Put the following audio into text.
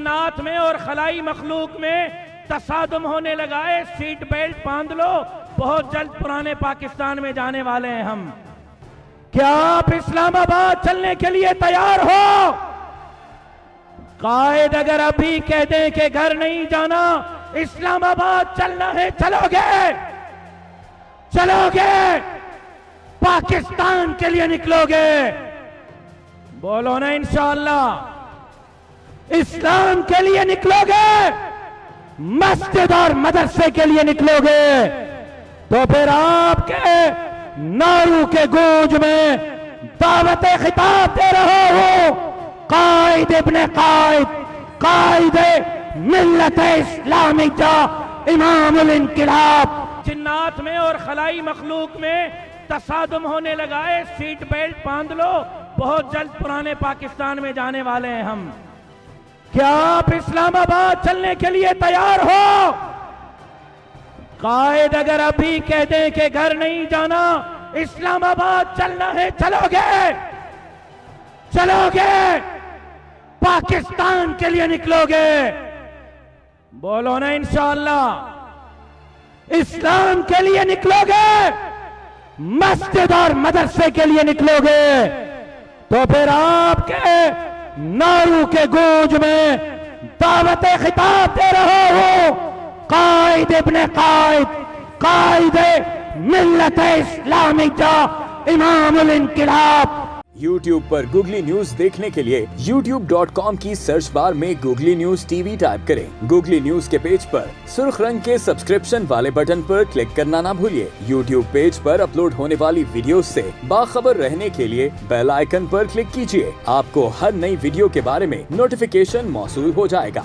جنات میں اور خلائی مخلوق میں تصادم ہونے لگا ہے، سیٹ بیلٹ باندھ لو، بہت جلد پرانے پاکستان میں جانے والے ہیں ہم۔ کیا آپ اسلام آباد چلنے کے لیے تیار ہو؟ قائد اگر ابھی کہہ دیں کہ گھر نہیں جانا، اسلام آباد چلنا ہے، چلو گے؟ چلو گے؟ پاکستان کے لیے نکلو گے؟ بولو نا انشاءاللہ۔ اسلام کے لیے نکلو گے؟ مسجد اور مدرسے کے لیے نکلو گے؟ تو پھر آپ کے نعروں کے گونج میں دعوت خطاب دے رہا ہوں، قائد ابن قائد، قائد ملت اسلامیہ، امام الانقلاب۔ جنات میں اور خلائی مخلوق میں تصادم ہونے لگا ہے، سیٹ بیلٹ باندھ لو، بہت جلد پرانے پاکستان میں جانے والے ہیں ہم۔ کیا آپ اسلام آباد چلنے کے لیے تیار ہو؟ قائد اگر ابھی کہہ دیں کہ گھر نہیں جانا، اسلام آباد چلنا ہے، چلو گے؟ چلو گے؟ پاکستان کے لیے نکلو گے؟ بولو نا انشاءاللہ۔ اسلام کے لیے نکلو گے؟ مسجد اور مدرسے کے لیے نکلو گے؟ تو پھر آپ کے نعروں کے گونج میں دعوت خطاب دے رہا ہوں، قائد ابن قائد، قائد ملت اسلامیہ، امام الانقلاب۔ یوٹیوب پر گوگلی نیوز دیکھنے کے لیے youtube.com کی سرچ بار میں googly news T V type کریں۔ گوگلی نیوز کے پیج پر سرخ رنگ کے سبسکرپشن والے بٹن پر کلک کرنا نہ بھولیے۔ یوٹیوب پیج پر اپلوڈ ہونے والی ویڈیوز سے باخبر رہنے کے لیے بیل آئیکن پر کلک کیجیے۔ آپ کو ہر نئی ویڈیو کے بارے میں نوٹیفیکیشن موصول ہو جائے گا۔